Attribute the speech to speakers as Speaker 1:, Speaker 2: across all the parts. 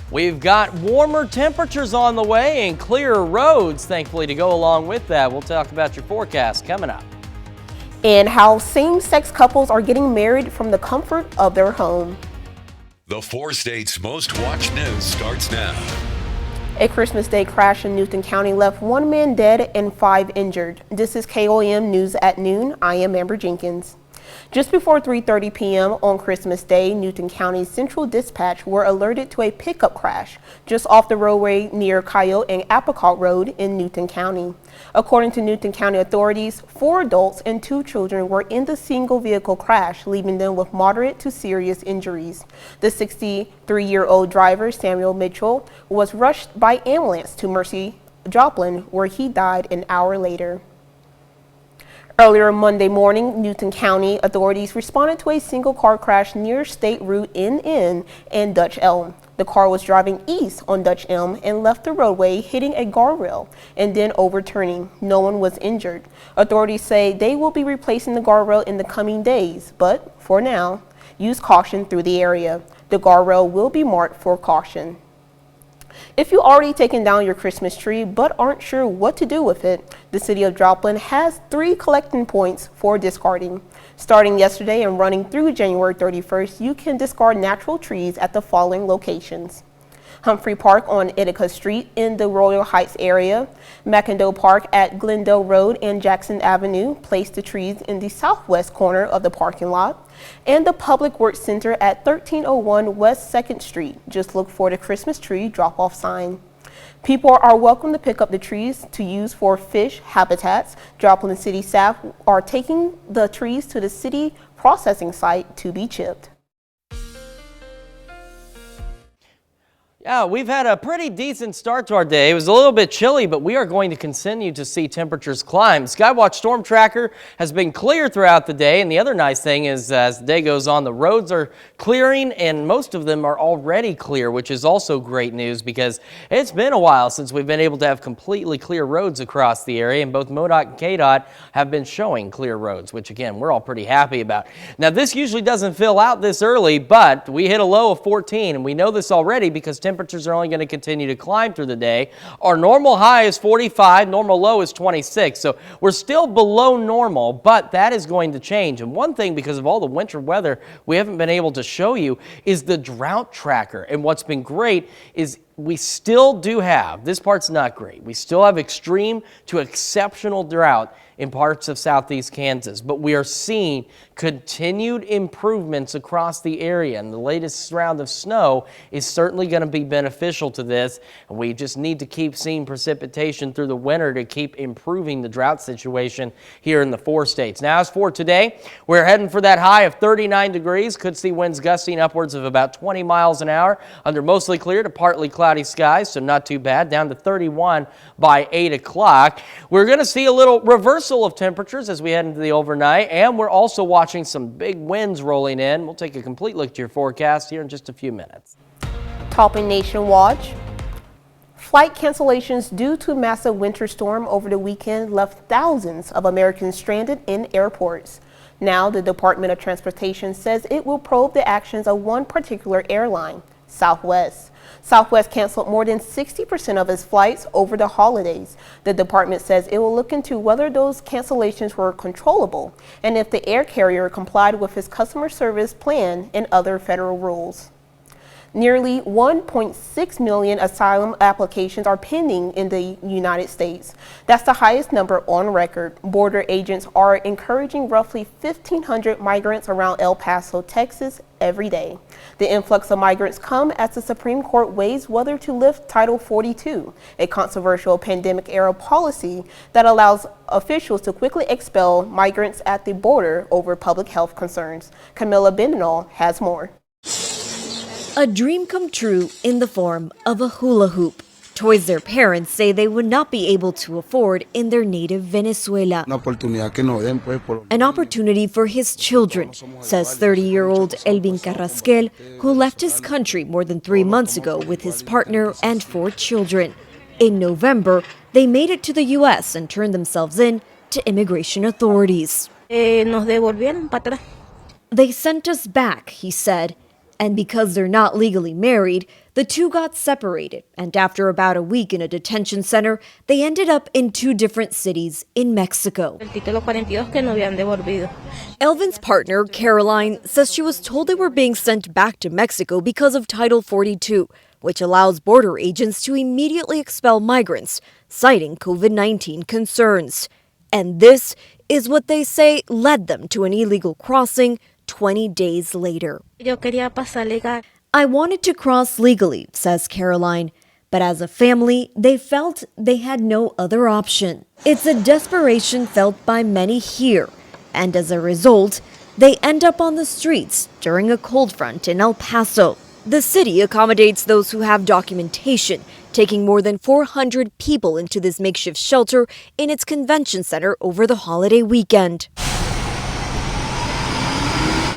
Speaker 1: We've got warmer temperatures on the way and clearer roads, thankfully, to go along with that. We'll talk about your forecast coming up.
Speaker 2: And how same-sex couples are getting married from the comfort of their home.
Speaker 3: The 4 states' most watched news starts now.
Speaker 2: A Christmas Day crash in Newton County left 1 man dead and 5 injured. This is KOAM News at Noon. I am Amber Jenkins. Just before 3:30 p.m. on Christmas Day, Newton County's Central Dispatch were alerted to a pickup crash just off the roadway near Coyote and Apricot Road in Newton County. According to Newton County authorities, 4 adults and 2 children were in the single vehicle crash, leaving them with moderate to serious injuries. The 63-year-old driver, Samuel Mitchell, was rushed by ambulance to Mercy Joplin, where he died an hour later. Earlier Monday morning, Newton County authorities responded to a single car crash near State Route NN and Dutch Elm. The car was driving east on Dutch Elm and left the roadway, hitting a guardrail and then overturning. No one was injured. Authorities say they will be replacing the guardrail in the coming days, but for now, use caution through the area. The guardrail will be marked for caution. If you already taken down your Christmas tree but aren't sure what to do with it, the city of Joplin has 3 collecting points for discarding. Starting yesterday and running through January 31st, you can discard natural trees at the following locations: Humphrey Park on Ithaca Street in the Royal Heights area, McIndoe Park at Glendale Road and Jackson Avenue. Place the trees in the southwest corner of the parking lot. And the Public Works Center at 1301 West 2nd Street. Just look for the Christmas tree drop-off sign. People are welcome to pick up the trees to use for fish habitats. Joplin City staff are taking the trees to the city processing site to be chipped.
Speaker 1: Yeah, we've had a pretty decent start to our day. It was a little bit chilly, but we are going to continue to see temperatures climb. Skywatch Storm Tracker has been clear throughout the day, and the other nice thing is as the day goes on, the roads are clearing, and most of them are already clear, which is also great news because it's been a while since we've been able to have completely clear roads across the area, and both MoDOT and KDOT have been showing clear roads, which again, we're all pretty happy about. Now, this usually doesn't fill out this early, but we hit a low of 14, and we know this already because temperatures are only going to continue to climb through the day. Our normal high is 45, normal low is 26, so we're still below normal, but that is going to change. And one thing, because of all the winter weather we haven't been able to show you, is the drought tracker. And what's been great is we still do have, this part's not great, we still have extreme to exceptional drought in parts of southeast Kansas, but we are seeing continued improvements across the area, and the latest round of snow is certainly going to be beneficial to this, and we just need to keep seeing precipitation through the winter to keep improving the drought situation here in the 4 states. Now, as for today, we're heading for that high of 39 degrees, could see winds gusting upwards of about 20 miles an hour under mostly clear to partly cloudy skies, so not too bad, down to 31 by 8 o'clock. We're going to see a little reversal of temperatures as we head into the overnight, and we're also watching some big winds rolling in. We'll take a complete look at your forecast here in just a few minutes.
Speaker 2: Topping Nation Watch. Flight cancellations due to massive winter storm over the weekend left thousands of Americans stranded in airports. Now, the Department of Transportation says it will probe the actions of one particular airline, Southwest. Southwest canceled more than 60% of its flights over the holidays. The department says it will look into whether those cancellations were controllable and if the air carrier complied with its customer service plan and other federal rules. Nearly 1.6 million asylum applications are pending in the United States. That's the highest number on record. Border agents are encouraging roughly 1,500 migrants around El Paso, Texas, every day. The influx of migrants come as the Supreme Court weighs whether to lift Title 42, a controversial pandemic-era policy that allows officials to quickly expel migrants at the border over public health concerns. Camilla Bendinall has more.
Speaker 4: A dream come true in the form of a hula hoop. Toys their parents say they would not be able to afford in their native Venezuela. An opportunity for his children, says 30-year-old Elvin Carrasquel, who left his country more than 3 months ago with his partner and 4 children. In November, they made it to the U.S. and turned themselves in to immigration authorities. They sent us back, he said. And because they're not legally married, the two got separated, and after about a week in a detention center, they ended up in two different cities in Mexico. Elvin's partner, Caroline, says she was told they were being sent back to Mexico because of Title 42, which allows border agents to immediately expel migrants, citing COVID-19 concerns. And this is what they say led them to an illegal crossing 20 days later. I wanted to cross legally, says Caroline, but as a family, they felt they had no other option. It's a desperation felt by many here, and as a result, they end up on the streets during a cold front in El Paso. The city accommodates those who have documentation, taking more than 400 people into this makeshift shelter in its convention center over the holiday weekend.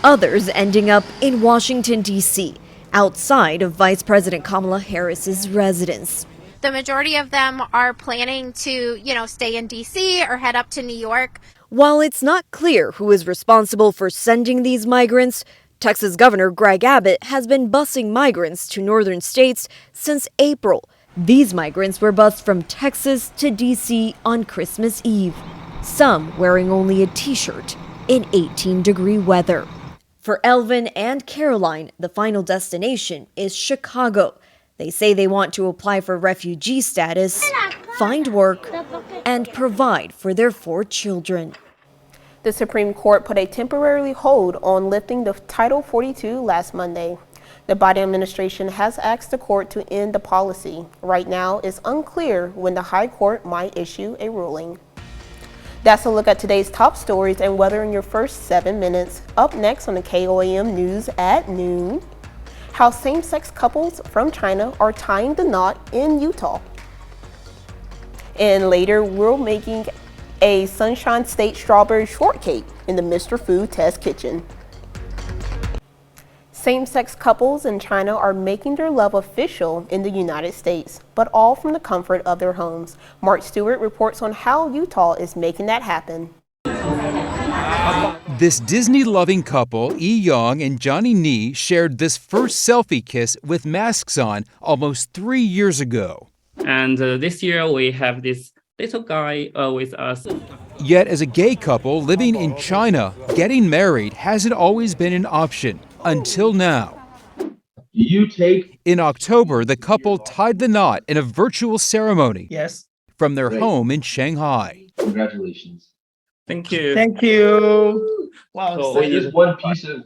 Speaker 4: Others ending up in Washington, D.C., outside of Vice President Kamala Harris's residence.
Speaker 5: The majority of them are planning to, stay in D.C. or head up to New York.
Speaker 4: While it's not clear who is responsible for sending these migrants, Texas Governor Greg Abbott has been busing migrants to northern states since April. These migrants were bused from Texas to D.C. on Christmas Eve, some wearing only a t-shirt in 18-degree weather. For Elvin and Caroline, the final destination is Chicago. They say they want to apply for refugee status, find work, and provide for their 4 children.
Speaker 2: The Supreme Court put a temporary hold on lifting the Title 42 last Monday. The Biden administration has asked the court to end the policy. Right now, it's unclear when the High Court might issue a ruling. That's a look at today's top stories and weather in your first 7 minutes. Up next on the KOAM News at noon, how same-sex couples from China are tying the knot in Utah. And later, we're making a Sunshine State strawberry shortcake in the Mr. Food Test Kitchen. Same-sex couples in China are making their love official in the United States, but all from the comfort of their homes. Mark Stewart reports on how Utah is making that happen.
Speaker 6: This Disney-loving couple, Yi Young and Johnny Ni, shared this first selfie kiss with masks on almost 3 years ago.
Speaker 7: And this year we have this little guy with us.
Speaker 6: Yet as a gay couple living in China, getting married hasn't always been an option. Until now. In October, the couple tied the knot in a virtual ceremony from their home in Shanghai.
Speaker 8: Congratulations.
Speaker 7: Thank you.
Speaker 9: Thank you. Wow.
Speaker 8: So just one piece of...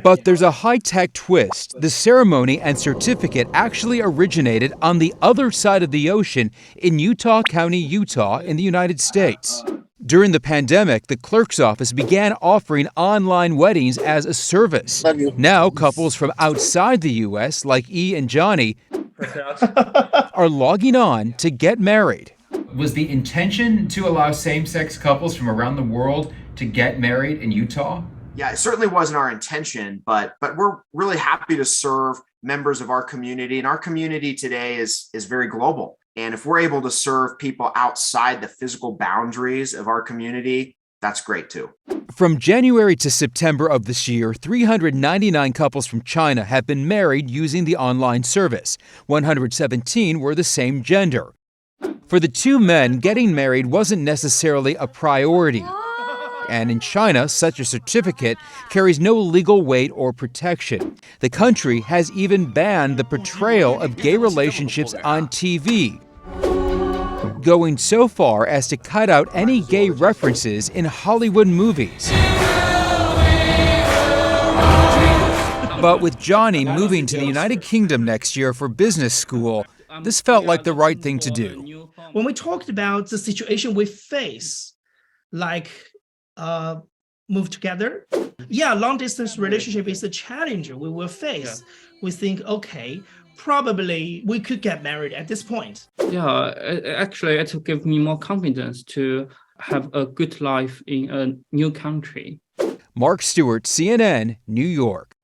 Speaker 6: But there's a high-tech twist. The ceremony and certificate actually originated on the other side of the ocean in Utah County, Utah, in the United States. During the pandemic, the clerk's office began offering online weddings as a service. Now, couples from outside the U.S., like E and Johnny, are logging on to get married.
Speaker 10: Was the intention to allow same-sex couples from around the world to get married in Utah?
Speaker 11: Yeah, it certainly wasn't our intention, but we're really happy to serve members of our community. And our community today is very global. And if we're able to serve people outside the physical boundaries of our community, that's great too.
Speaker 6: From January to September of this year, 399 couples from China have been married using the online service. 117 were the same gender. For the 2 men, getting married wasn't necessarily a priority. And in China, such a certificate carries no legal weight or protection. The country has even banned the portrayal of gay relationships on TV, going so far as to cut out any gay references in Hollywood movies. But with Johnny moving to the United Kingdom next year for business school, this felt like the right thing to do.
Speaker 9: When we talked about the situation we face, like move together. Yeah, long distance relationship is a challenge we will face. We think, okay, probably we could get married at this point.
Speaker 7: Yeah, actually it will give me more confidence to have a good life in a new country.
Speaker 6: Mark Stewart, CNN, New York.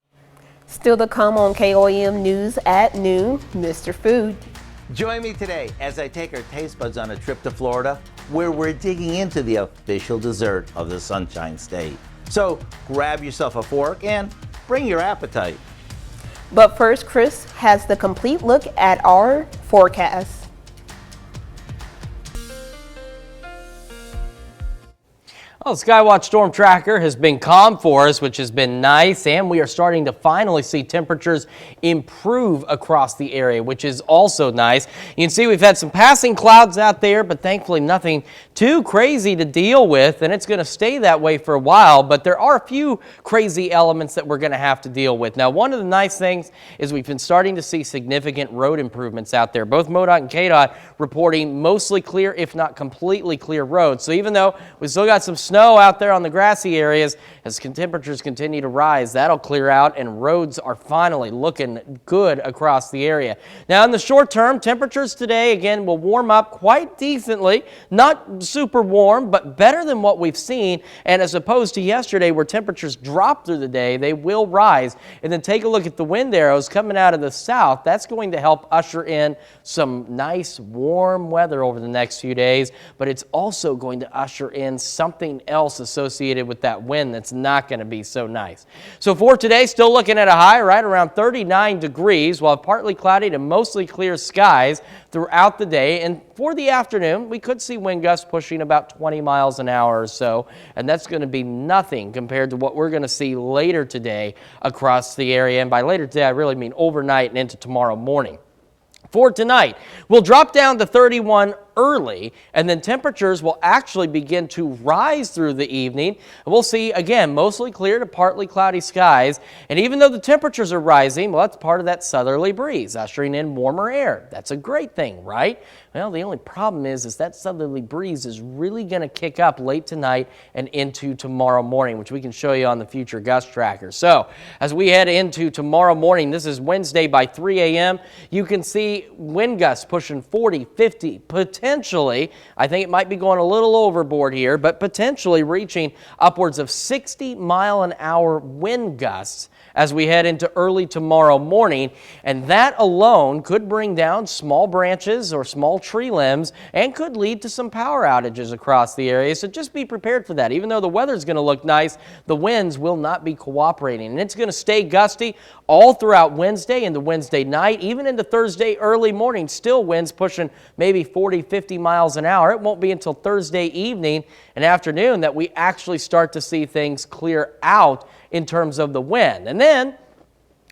Speaker 2: Still to come on KOAM News at noon, Mr. Food.
Speaker 12: Join me today as I take our taste buds on a trip to Florida, where we're digging into the official dessert of the Sunshine State. So grab yourself a fork and bring your appetite.
Speaker 2: But first, Chris has the complete look at our forecast.
Speaker 1: Well, Skywatch Storm Tracker has been calm for us, which has been nice, and we are starting to finally see temperatures improve across the area, which is also nice. You can see we've had some passing clouds out there, but thankfully nothing too crazy to deal with, and it's going to stay that way for a while, but there are a few crazy elements that we're going to have to deal with. Now, one of the nice things is we've been starting to see significant road improvements out there. Both MoDOT and KDOT reporting mostly clear, if not completely clear roads. So even though we still got some snow out there on the grassy areas, as temperatures continue to rise, that'll clear out and roads are finally looking good across the area. Now in the short term, temperatures today again will warm up quite decently, not super warm, but better than what we've seen. And as opposed to yesterday where temperatures dropped through the day, they will rise. And then take a look at the wind arrows coming out of the south. That's going to help usher in some nice warm weather over the next few days, but it's also going to usher in something else associated with that wind that's not going to be so nice. So for today, still looking at a high right around 39 degrees, while partly cloudy to mostly clear skies throughout the day. And for the afternoon, we could see wind gusts pushing about 20 miles an hour or so, and that's going to be nothing compared to what we're going to see later today across the area. And by later today, I really mean overnight and into tomorrow morning. For tonight, we'll drop down to 31 early, and then temperatures will actually begin to rise through the evening. We'll see, again, mostly clear to partly cloudy skies. And even though the temperatures are rising, well, that's part of that southerly breeze, ushering in warmer air. That's a great thing, right? Well, the only problem is that southerly breeze is really going to kick up late tonight and into tomorrow morning, which we can show you on the future gust tracker. So as we head into tomorrow morning, this is Wednesday by 3 a.m., you can see wind gusts pushing 40, 50, potentially, I think it might be going a little overboard here, but potentially reaching upwards of 60-mile-an-hour wind gusts as we head into early tomorrow morning, and that alone could bring down small branches or small tree limbs and could lead to some power outages across the area. So just be prepared for that. Even though the weather's going to look nice, the winds will not be cooperating, and it's going to stay gusty all throughout Wednesday into Wednesday night, even into Thursday early morning. Still winds pushing maybe 40, 50 miles an hour. It won't be until Thursday evening and afternoon that we actually start to see things clear out in terms of the wind. And then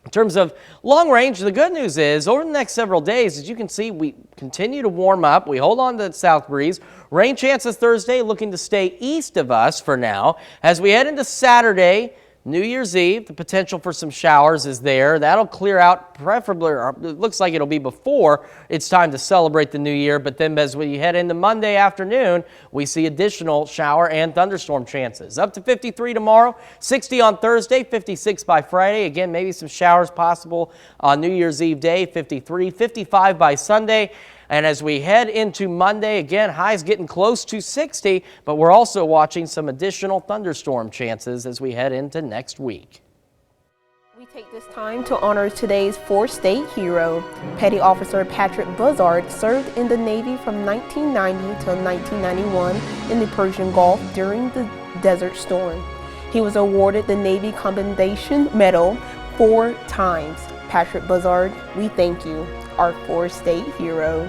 Speaker 1: in terms of long range, the good news is over the next several days, as you can see, we continue to warm up. We hold on to that south breeze. Rain chances Thursday looking to stay east of us for now. As we head into Saturday, New Year's Eve, the potential for some showers is there. That'll clear out preferably, or it looks like it'll be before it's time to celebrate the new year. But then as we head into Monday afternoon, we see additional shower and thunderstorm chances. Up to 53 tomorrow, 60 on Thursday, 56 by Friday. Again, maybe some showers possible on New Year's Eve day, 53, 55 by Sunday. And as we head into Monday, again, highs getting close to 60, but we're also watching some additional thunderstorm chances as we head into next week.
Speaker 2: We take this time to honor today's four-state hero. Petty Officer Patrick Buzzard served in the Navy from 1990 till 1991 in the Persian Gulf during the Desert Storm. He was awarded the Navy Commendation Medal 4 times. Patrick Buzzard, we thank you, our four-state hero.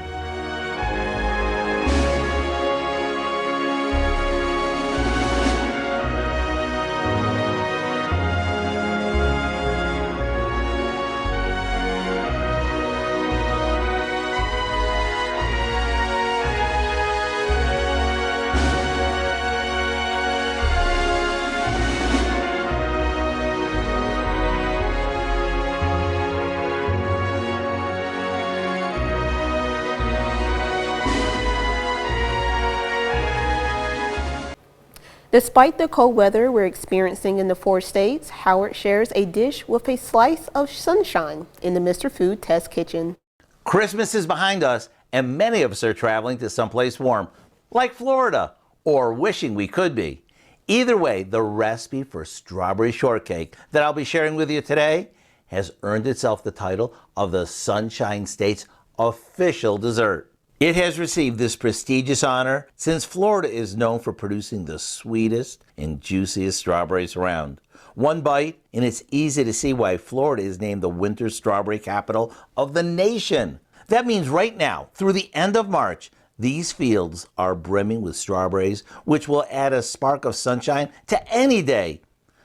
Speaker 2: Despite the cold weather we're experiencing in the 4 states, Howard shares a dish with a slice of sunshine in the Mr. Food Test Kitchen.
Speaker 12: Christmas is behind us, and many of us are traveling to someplace warm, like Florida, or wishing we could be. Either way, the recipe for strawberry shortcake that I'll be sharing with you today has earned itself the title of the Sunshine State's official dessert. It has received this prestigious honor since Florida is known for producing the sweetest and juiciest strawberries around. One bite, and it's easy to see why Florida is named the winter strawberry capital of the nation. That means right now, through the end of March, these fields are brimming with strawberries, which will add a spark of sunshine to any day.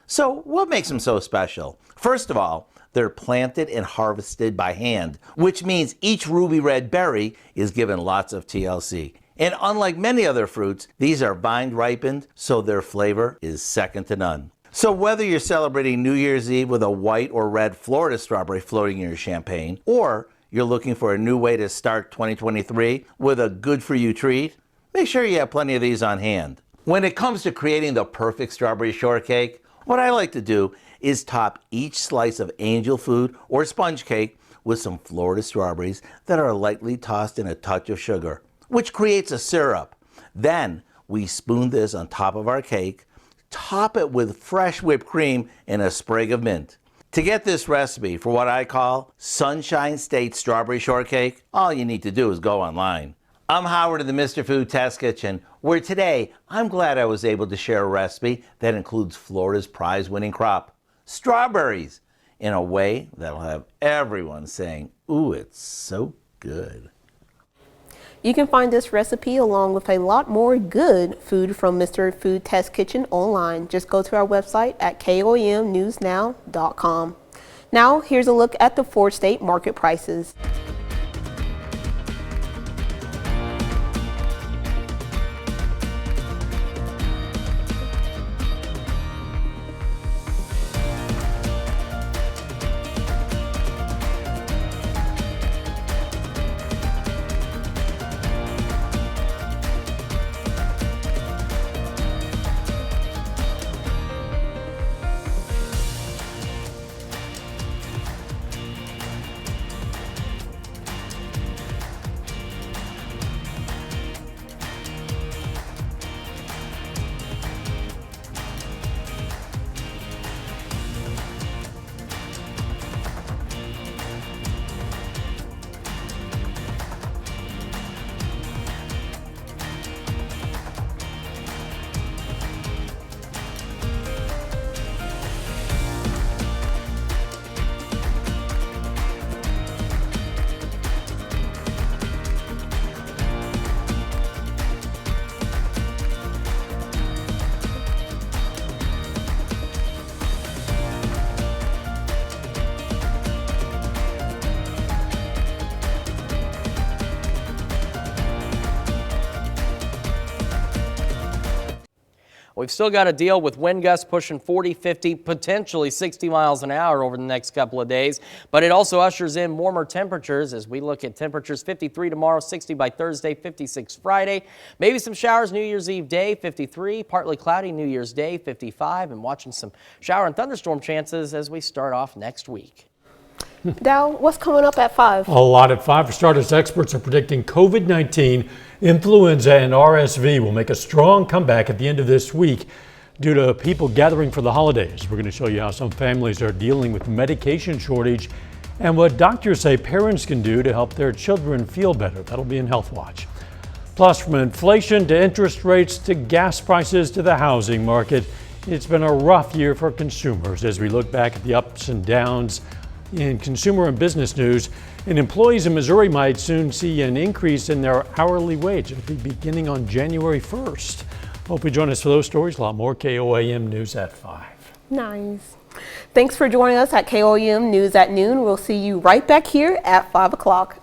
Speaker 12: So what makes them so special? First of all, they're planted and harvested by hand, which means each ruby red berry is given lots of TLC. And unlike many other fruits, these are vine ripened, so their flavor is second to none. So whether you're celebrating New Year's Eve with a white or red Florida strawberry floating in your champagne, or you're looking for a new way to start 2023 with a good-for-you treat, make sure you have plenty of these on hand. When it comes to creating the perfect strawberry shortcake, what I like to do is top each slice of angel food or sponge cake with some Florida strawberries that are lightly tossed in a touch of sugar, which creates a syrup. Then we spoon this on top of our cake, top it with fresh whipped cream and a sprig of mint. To get this recipe for what I call Sunshine State Strawberry Shortcake, all you need to do is go online. I'm Howard of the Mr. Food Test Kitchen, where today I'm glad I was able to share a recipe that includes Florida's prize-winning crop, strawberries, in a way that'll have everyone saying, "Ooh, it's so good."
Speaker 2: You can find this recipe along with a lot more good food from Mr. Food Test Kitchen online. Just go to our website at KOAMnewsnow.com. Now, here's a look at the four-state market prices.
Speaker 1: We've still got to deal with wind gusts pushing 40, 50, potentially 60 miles an hour over the next couple of days, but it also ushers in warmer temperatures as we look at temperatures 53 tomorrow, 60 by Thursday, 56 Friday. Maybe some showers New Year's Eve day, 53, partly cloudy New Year's Day, 55, and watching some shower and thunderstorm chances as we start off next week.
Speaker 2: Dow, what's coming up at 5?
Speaker 13: A lot at 5. For starters, experts are predicting COVID-19, influenza, and RSV will make a strong comeback at the end of this week due to people gathering for the holidays. We're going to show you how some families are dealing with medication shortage and what doctors say parents can do to help their children feel better. That'll be in Health Watch. Plus, from inflation to interest rates to gas prices to the housing market, it's been a rough year for consumers as we look back at the ups and downs in consumer and business news. And employees in Missouri might soon see an increase in their hourly wage. It'll be beginning on January 1st. Hope you join us for those stories. A lot more KOAM News at 5.
Speaker 2: Nice. Thanks for joining us at KOAM News at noon. We'll see you right back here at 5 o'clock.